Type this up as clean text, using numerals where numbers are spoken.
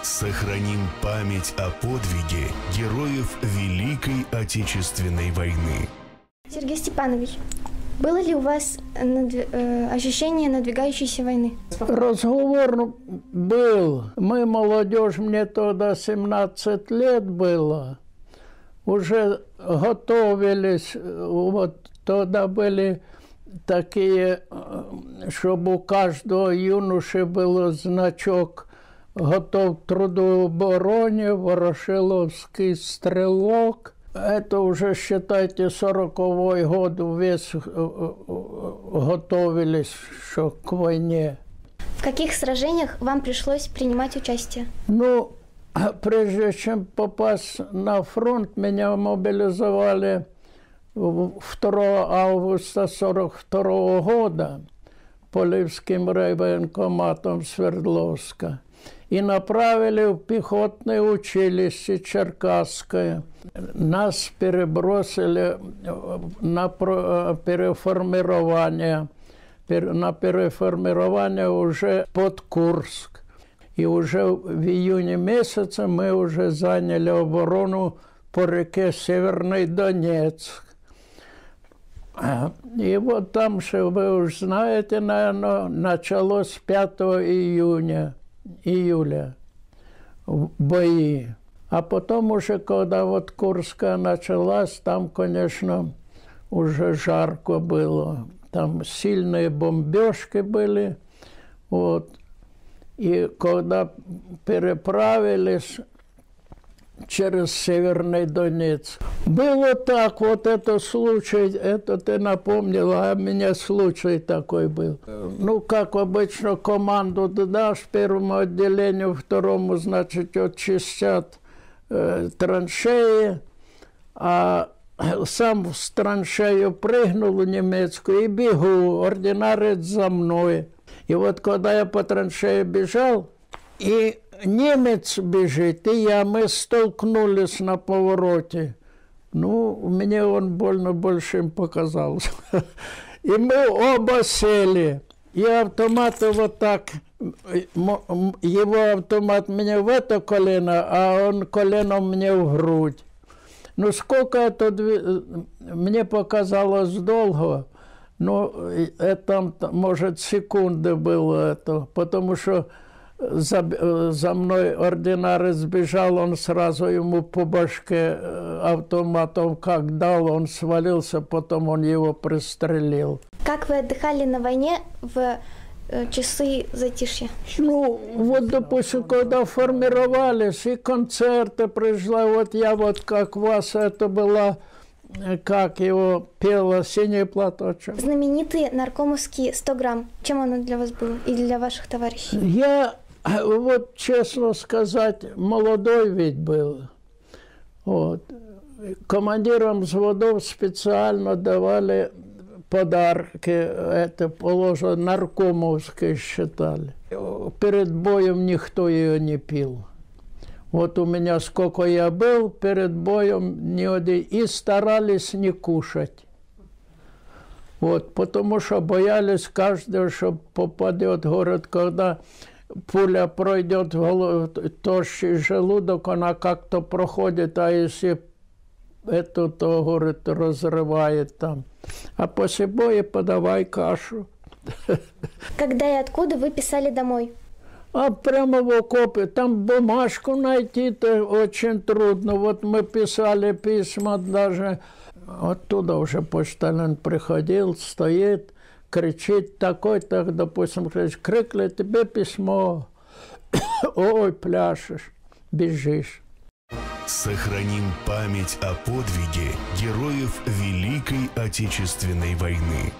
Сохраним память о подвиге героев Великой Отечественной войны. Сергей Степанович, было ли у вас ощущение надвигающейся войны? Разговор был. Мы, молодежь, мне тогда 17 лет было. Уже готовились. Вот тогда были такие, чтобы у каждого юноши был значок «Готов к трудовой обороне», «Ворошиловский стрелок». Это уже, считайте, 40-й год, весь готовились что, к войне. В каких сражениях вам пришлось принимать участие? Ну, прежде чем попасть на фронт, меня мобилизовали 2 августа 1942 года Полевским райвоенкоматом Свердловска и направили в пехотное училище Черкасское. Нас перебросили на переформирование уже под Курск. И уже в июне месяце мы уже заняли оборону по реке Северный Донецк. И вот там, что вы уже знаете, наверное, началось 5 июля бои. А потом уже, когда вот Курская началась, там, конечно, уже жарко было. Там сильные бомбежки были. Вот. И когда переправились через Северный Донецк. Было так, вот это случай, это ты напомнила, а у меня случай такой был. Ну, как обычно, команду дашь первому отделению, второму, значит, очистят траншеи, а сам в траншею прыгнул немецкую и бегу, ординарец за мной. И вот когда я по траншее бежал, и немец бежит, и мы столкнулись на повороте. Ну, мне он больно большим показался. И мы оба сели. И автомат вот так, его автомат мне в это колено, а он коленом мне в грудь. Ну, сколько это мне показалось долго, но это, может, секунды было это, потому что за мной ординарец бежал, он сразу ему по башке автоматом как дал, он свалился, потом он его пристрелил. Как вы отдыхали на войне в часы затишья? Ну, вот, допустим, когда формировались, и концерты пришла, вот я вот как вас, это была, как его пела, «Синий платочек». Знаменитый наркомовский 100 грамм. Чем оно для вас было и для ваших товарищей? Я, вот честно сказать, молодой ведь был. Вот. Командирам взводов специально давали подарки, это положено, наркомовские считали. Перед боем никто ее не пил. Вот у меня сколько я был, перед боем не один, и старались не кушать. Вот, потому что боялись каждого, что попадет, говорят, когда пуля пройдет в тощий желудок, она как-то проходит, а если это, то, говорит, разрывает там. А после боя подавай кашу. Когда и откуда вы писали домой? А прямо в окопе. Там бумажку найти-то очень трудно. Вот мы писали письма даже. Оттуда уже почтальон приходил, стоит, кричит такой-то, допустим, крикли, тебе письмо. Ой, пляшешь, бежишь. Сохраним память о подвиге героев Великой Отечественной войны.